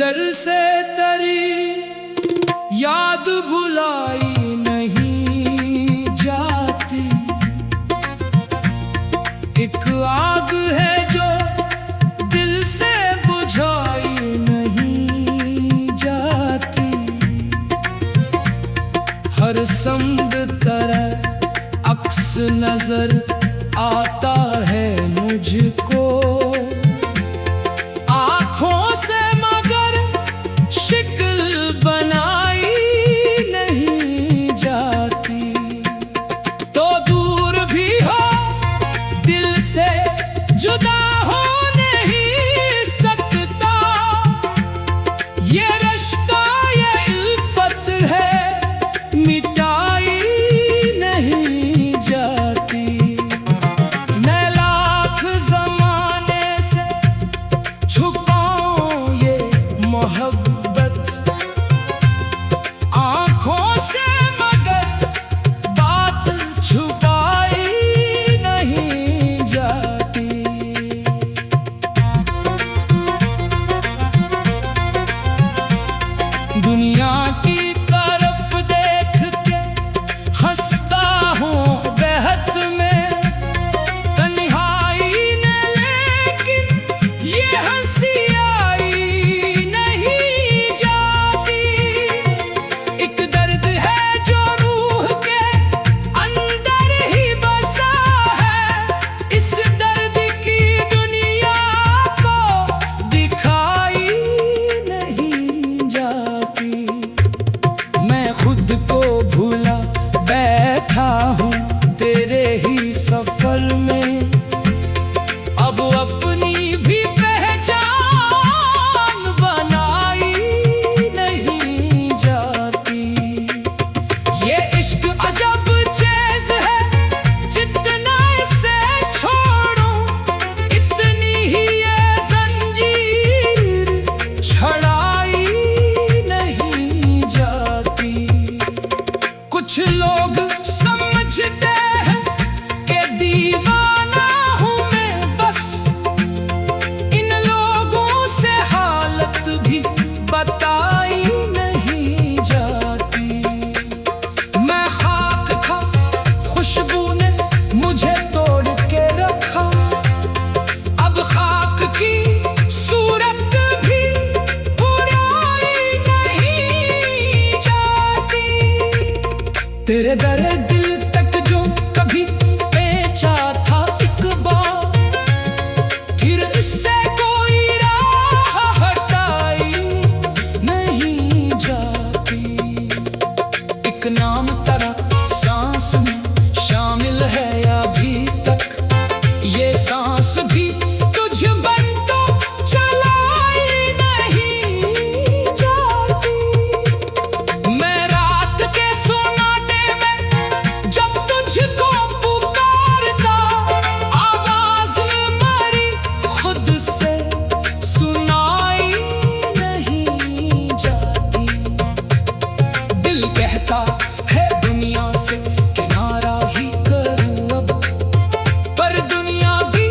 नजर से तेरी याद भुलाई नहीं जाती। एक आग है जो दिल से बुझाई नहीं जाती। हर संग तरह अक्स नजर आता है मुझको, आँखों से मगर शिक्ल बनाई नहीं जाती। तो दूर भी हो दिल से जुदा हो नहीं सकता। ये रिश्ता ये इल्फत है मिटाई नहीं जाती। मैं लाख ज़माने से छुपाऊं ये मोहब्बत, आँखों से मगर बात छुपाई नहीं जाती। दुनिया की तरफ देख के हंसता हूँ बेहद में तन्हाई ने, लेकिन ये हंसी आई नहीं जाती। एक दर्द है जो रूह के अंदर ही बसा है, इस दर्द की दुनिया को दिखाई नहीं जाती। मैं खुद को भूला बैठा हूँ तेरे ही सफर में, अब अपनी भी पहचान बनाई नहीं जाती। ये इश्क अजब चीज़ है, जितना इसे छोड़ूं इतनी ही ये जंजीर छड़ाई नहीं जाती। कुछ लोग समझते हैं कि दीवाना हूँ मैं बस, इन लोगों से हालत भी बताई नहीं जाती। मैं खाक था खुशबू ने मुझे तोड़ के रखा, अब खाक की सूरत भी उड़ाई नहीं जाती। तेरे दरे दिल तक जो कभी बेचा था एक बार, फिर इससे कोई राह हटाई नहीं जाती। एक नाम तेरा सांस में शामिल है अभी तक, ये सांस भी तुझ बन तो चलाई नहीं जाती। मैं रात के सोनाटे में जब तुझको पुकारता, आवाज मरी खुद से सुनाई नहीं जाती। दिल कहता है दुनिया से किनारा ही करूं अब, पर दुनिया भी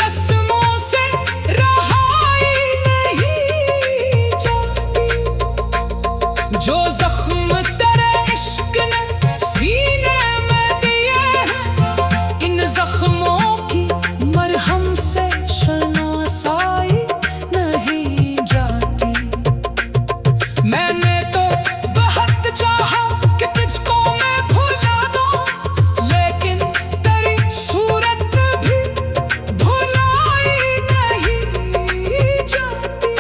रस्मों से रहाई नहीं जाती। जो जख्म तेरे इश्क ने सीने में दिए हैं, इन जख्मों की मरहम से शनासाई नहीं जाती। मैंने तो बहुत चाहा कि तुझको मैं भुला दूं, लेकिन तेरी सूरत भी भुलाई नहीं जाती।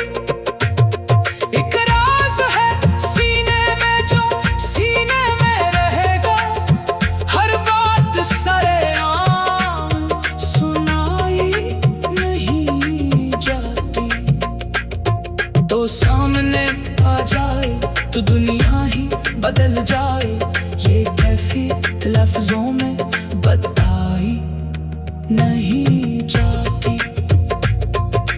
एक राज है सीने में जो सीने में रहेगा, हर बात सरेआम सुनाई नहीं जाती। तो सामने आ जाए तो दुनिया ही बदल जाए, ये कैफियत लफ्जों में बताई नहीं जाती।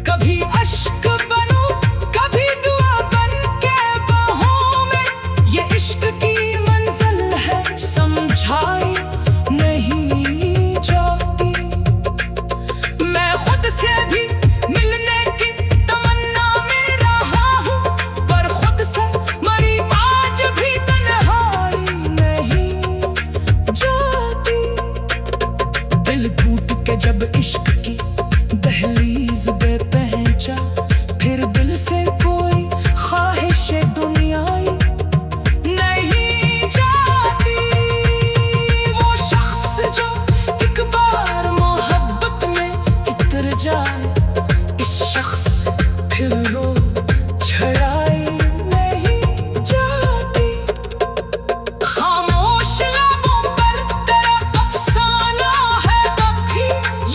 कभी अश्क बनूं कभी दुआ बन के बाहों में, ये इश्क की मंजिल है समझाई नहीं जाती। मैं खुद से भी मिलने की तमन्ना में रहा हूँ, कि जब इश्क की दहलीज पे पहुंचा, फिर दिल से कोई ख्वाहिश दुनियाई नहीं जाती। वो शख्स जो एक बार मोहब्बत में उतर जाए, इस शख्स फिर रो छड़ाई नहीं जाती। खामोश लबों पर तेरा अफसाना है, तब भी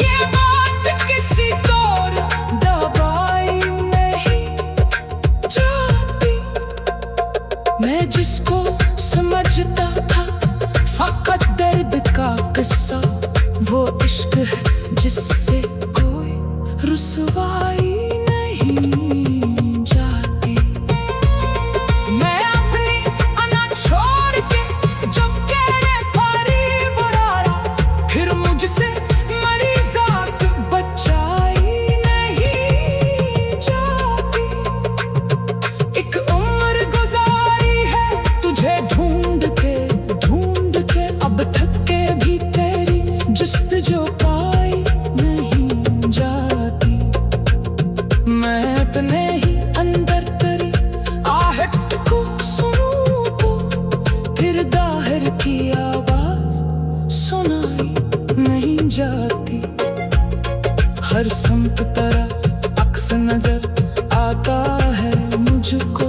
ये बात किसी तौर दबाई नहीं जाती। मैं जिसको समझता था फकत दर्द का किस्सा, वो इश्क है जिससे कोई रुसवाई नहीं जाती। मैं अपनी अना छोड़ के जब तेरे करीब आया, फिर मुझसे मरी जात बचाई नहीं जाती। एक उम्र गुजारी है तुझे ढूंढ के, अब थक के भी तेरी जुस्तजू पाई नहीं जाती। मैं अपने ही अंदर तेरी आहट को सुनूं तो फिर दाहिर की आवाज सुनाई नहीं जाती। हर समत तरह अक्स नजर आता है मुझको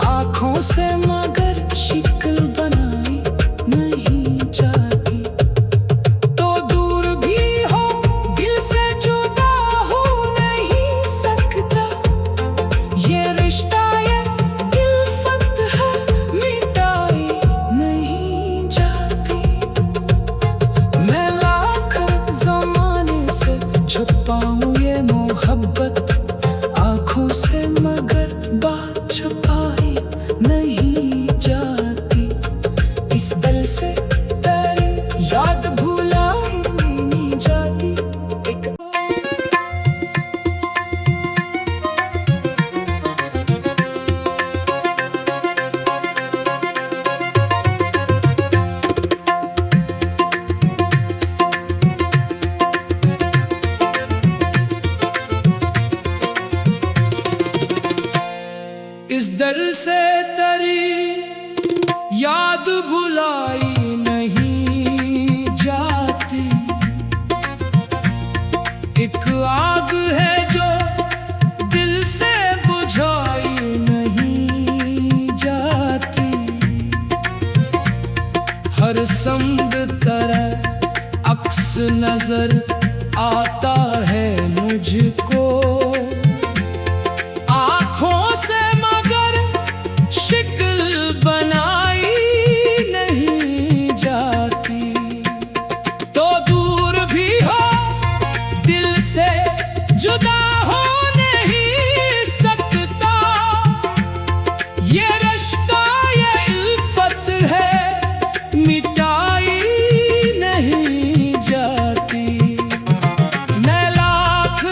आँखों से, मगर शिकल बनाई नहीं जाती। तो दूर भी हो दिल से जुदा हो नहीं सकता, ये रिश्ता ये उल्फत है मिटाई नहीं जाती। मैं लाख ज़माने से छुपाऊं ये मोहब्बत आँखों से, मगर बात छुपाई नहीं जाती। इस दिल से तेरी याद भुलाई नहीं जाती। एक इस दिल से तेरी याद भुलाई नहीं जाती। एक आग है जो दिल से बुझाई नहीं जाती। हर समद तरह अक्स नजर आता है मुझको आँखों से, मगर शिकल बनाई नहीं जाती। तो दूर भी हो दिल से जुदा हो नहीं सकता, ये रिश्ता ये उल्फत है मिटाई नहीं जाती। मैं लाख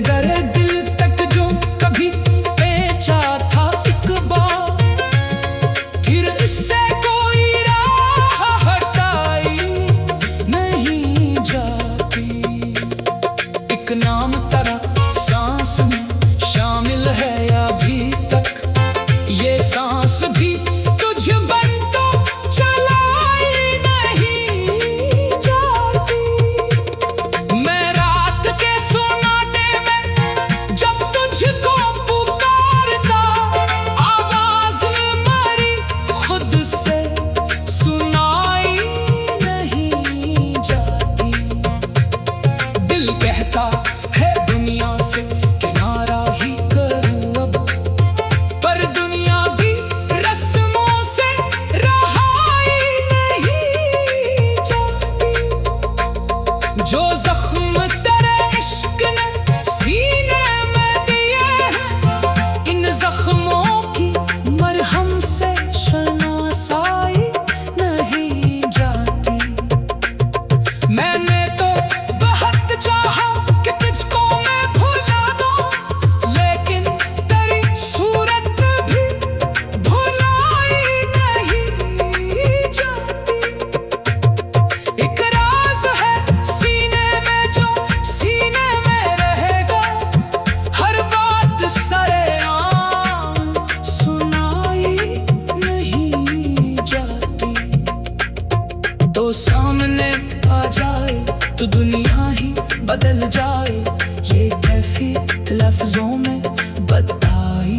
मेरे दरे दिल तक जो कभी पेचा था एक बार, फिर इससे कोई राह हटाई नहीं जाती। एक नाम तेरा सांस में शामिल है अभी तक, ये सांस भी तुझ बन तो चलाई नहीं जाती। मैं रात के सुनाटे में जब तुझको पुकारता, आवाज मेरी खुद से सुनाई नहीं जाती। दिल कहता है दुनिया से किनारा ही करूं अब, पर दुनिया भी रस्मों से रहाई नहीं जाती। जो जख्म तेरे इश्क ने सीने में दिए हैं, इन जख्मों की मरहम से शनासाई नहीं जाती। मैंने तो बहुत चाहा कि तुझको मैं भुला दूं, लेकिन तेरी सूरत भी भुलाई नहीं जाती। एक राज है सीने में जो सीने में रहेगा, हर बात सरेआम सुनाई नहीं जाती। तो सामने आ जाए तो दुनिया ही बदल जाए, ये कैफियत लफ्जों में बताई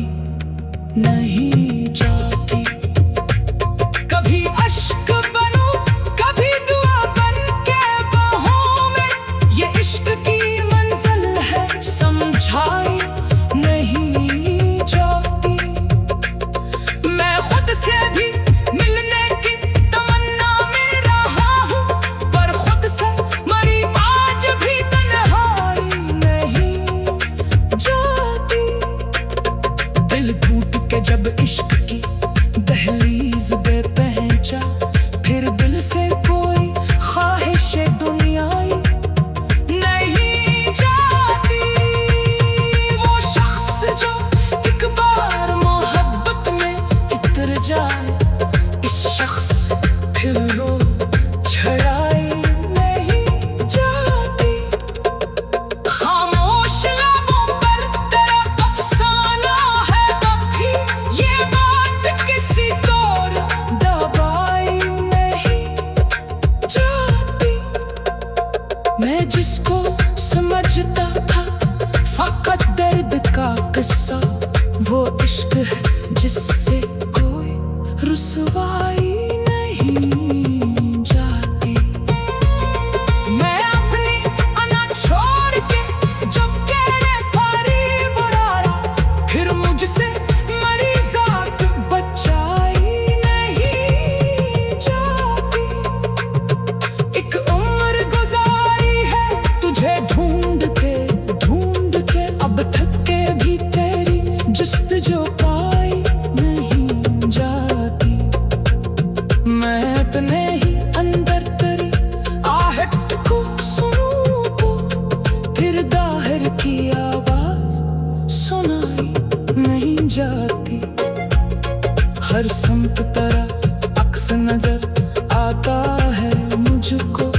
नहीं जाती। कभी अश्क बनूं, कभी दुआ बन के बाहों में, ये इश्क की मंजिल है समझाई नहीं जाती। मैं खुद से भी मिलने की तमन्ना में रहा हूँ, पर खुद से मरी आज भी तन्हाई नहीं जाती। दिल टूट के जब इश्क की दहलीज पे पहुंचा, फिर दिल से कोई ख्वाहिश दुनियाई नहीं जाती। वो शख्स जो एक बार मोहब्बत में उतर जाए, इस शख्स फिर रो छड़ाई नहीं जाती। खामोश लबों पर तेरा अफसाना है अभी, ये बात किसी और दबाई नहीं जाती। मैं जिसको समझता था फकत दर्द का किस्सा, वो इश्क है जिससे कोई रुसवाई नहीं जाती। मैं अपनी अना छोड़ के जब तेरे करीब रहा, फिर मुझसे मरी जात बचाई नहीं जाती। एक उम्र गुजारी है तुझे ढूंढ के अब थक के भी तेरी जुस्तजू पाई नहीं जाती। मैं अपने ही अंदर तेरी आहट को सुनूं तो फिर दाहिर की आवाज सुनाई नहीं जाती। हर समत तेरा अक्स नजर आता है मुझको,